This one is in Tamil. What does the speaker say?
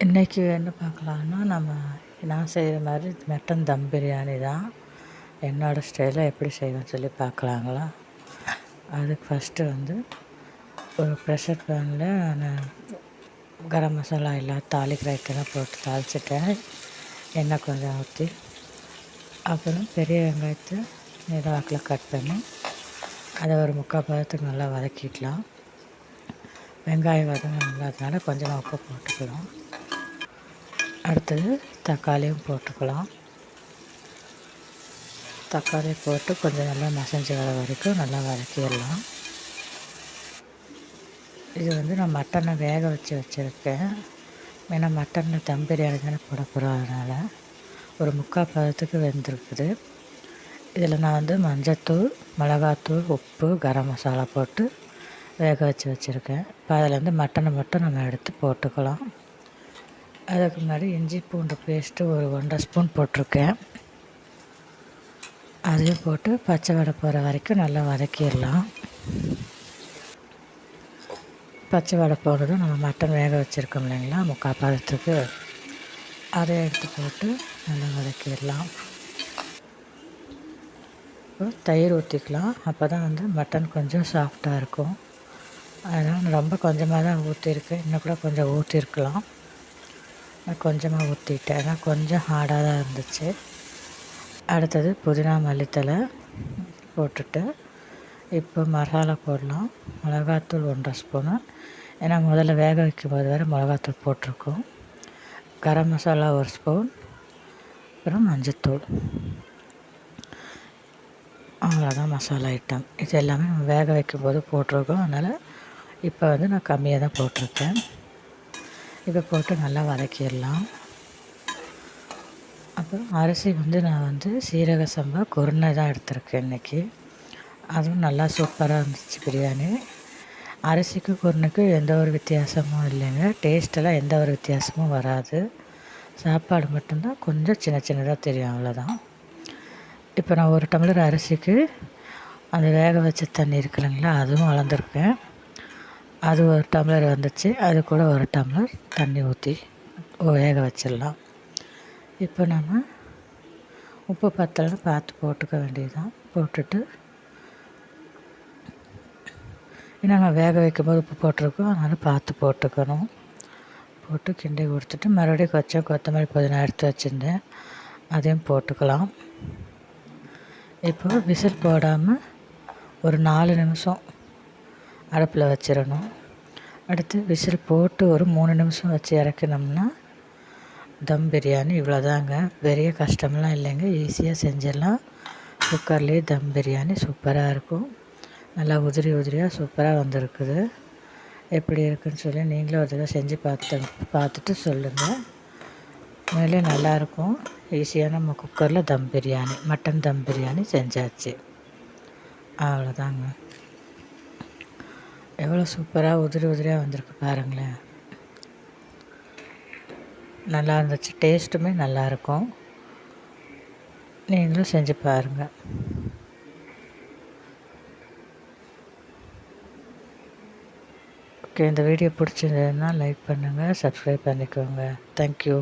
இன்றைக்கி என்ன பார்க்கலான்னா, நான் செய்கிற மாதிரி மட்டன் தம் பிரியாணி தான். என்னோடய ஸ்டைலில் எப்படி செய்வேன்னு சொல்லி பார்க்கலாங்களா? அதுக்கு ஃபஸ்ட்டு ஒரு ப்ரெஷர் பேனில் நான் கரம் மசாலா எல்லாம் தாளிக்கிற ஐட்டம்லாம் போட்டு தாளிச்சிட்டேன். எண்ணெய் கொஞ்சம் ஊற்றி, அப்புறம் பெரிய வெங்காயத்தை நீளவாக்கில் கட் பண்ணி அதை ஒரு 3/4 பதத்துக்கு நல்லா வதக்கிக்கலாம். வெங்காயம் வதங்கினதுனால கொஞ்சமாக உப்பு போட்டுக்கலாம். அடுத்தது தக்காளியும் போட்டுக்கலாம். தக்காளி போட்டு கொஞ்சம் நல்லா மசஞ்சு வர வரைக்கும் நல்லா வதக்கிடலாம். இது நான் மட்டனை வேக வச்சுருக்கேன். ஏன்னா மட்டனில் தம் பிரியாணி தானே போட போகிறோம், அதனால் ஒரு 3/4 பதத்துக்கு வெந்திருக்குது. இதில் நான் மஞ்சத்தூள், மிளகாத்தூள், உப்பு, கரம் மசாலா போட்டு வேக வச்சுருக்கேன். இப்போ அதில் மட்டனை மட்டும் நம்ம எடுத்து போட்டுக்கலாம். அதுக்கு முன்னாடி இஞ்சி பூண்டு பேஸ்ட்டு ஒரு 1.5 ஸ்பூன் போட்டிருக்கேன். அதையும் போட்டு பச்சை வடை போகிற வரைக்கும் நல்லா வதக்கிடலாம். பச்சை வடை போனதும் நம்ம மட்டன் வேக வச்சுருக்கோம் இல்லைங்களா, 3/4 பதத்துக்கு, அதை எடுத்து போட்டு நல்லா வதக்கிடலாம். தயிர் ஊற்றிக்கலாம். அப்போ தான் மட்டன் கொஞ்சம் சாஃப்டாக இருக்கும். அதனால் ரொம்ப கொஞ்சமாக தான் ஊற்றிருக்கேன். இன்னும் கூட கொஞ்சம் ஊற்றிருக்கலாம். நான் கொஞ்சமாக ஊற்றிட்டேன். ஏன்னா கொஞ்சம் ஹார்டாக தான் இருந்துச்சு. அடுத்தது புதினா மல்லித்தலை போட்டுட்டு இப்போ மசாலா போடலாம். மிளகாத்தூள் 1.5 ஸ்பூனு, ஏன்னா முதல்ல வேக வைக்கும்போது வேறு மிளகாத்தூள் போட்டிருக்கோம். கரம் மசாலா 1 ஸ்பூன், அப்புறம் மஞ்சத்தூள். அவ்வளோதான் மசாலா ஐட்டம். இது எல்லாமே நம்ம வேக வைக்கும்போது போட்டிருக்கோம். அதனால் இப்போ நான் கம்மியாக தான் போட்டிருக்கேன். இதை போட்டு நல்லா வதக்கிடலாம். அப்புறம் அரிசி நான் சீரக சம்பா குருணை தான் எடுத்திருக்கேன் இன்றைக்கி. அதுவும் நல்லா சூப்பராக இருந்துச்சு பிரியாணி. அரிசிக்கு குருணைக்கும் எந்த ஒரு வித்தியாசமும் இல்லைங்க. டேஸ்ட்டெல்லாம் எந்த ஒரு வித்தியாசமும் வராது. சாப்பாடு மட்டும்தான் கொஞ்சம் சின்ன சின்னதாக தெரியும், அவ்வளோதான். இப்போ நான் 1 டம்ளர் அரிசிக்கு அந்த வேக வச்ச தண்ணி இருக்கு இல்லைங்களா, அதுவும் அளந்துருக்கேன். அது 1 டம்ளர் வந்துச்சு. அது கூட 1 டம்ளர் தண்ணி ஊற்றி வேக வச்சிடலாம். இப்போ நம்ம உப்பு பத்தலைன்னு பார்த்து போட்டுக்க வேண்டியது தான். போட்டுட்டு, ஏன்னா நம்ம வேக வைக்கும்போது உப்பு போட்டிருக்கோம், அதனால் பார்த்து போட்டுக்கணும். போட்டு கிண்டி கொடுத்துட்டு மறுபடியும் கொஞ்சம் கொத்தமல்லி புதினா எடுத்து வச்சுருந்தேன், அதையும் போட்டுக்கலாம். இப்போ விசில் போடாமல் ஒரு 4 நிமிஷம் அடுப்பில் வச்சிடணும். அடுத்து விசில் போட்டு ஒரு 3 நிமிஷம் வச்சு இறக்கினோம்னா தம் பிரியாணி இவ்வளோதாங்க. பெரிய கஷ்டம்லாம் இல்லைங்க, ஈஸியாக செஞ்சிடலாம். குக்கர்லேயே தம் பிரியாணி சூப்பராக இருக்கும். நல்லா உதிரி உதிரியாக சூப்பராக வந்திருக்குது. எப்படி இருக்குதுன்னு சொல்லி நீங்களும் ஒரு தடவை செஞ்சு பார்த்துட்டு சொல்லுங்கள். உண்மையிலே நல்லாயிருக்கும். ஈஸியாக நம்ம குக்கரில் தம் பிரியாணி, மட்டன் தம் பிரியாணி செஞ்சாச்சு. அவ்வளோதாங்க. எவ்வளோ சூப்பராக உதிரி உதிரியாக வந்திருக்கு பாருங்களேன். நல்லா இருந்துச்சு. டேஸ்ட்டுமே நல்லாயிருக்கும். நீங்களும் செஞ்சு பாருங்கள். ஓகே, இந்த வீடியோ பிடிச்சிருந்ததுன்னா லைக் பண்ணுங்கள், சப்ஸ்கிரைப் பண்ணிக்கோங்க. தேங்க்யூ.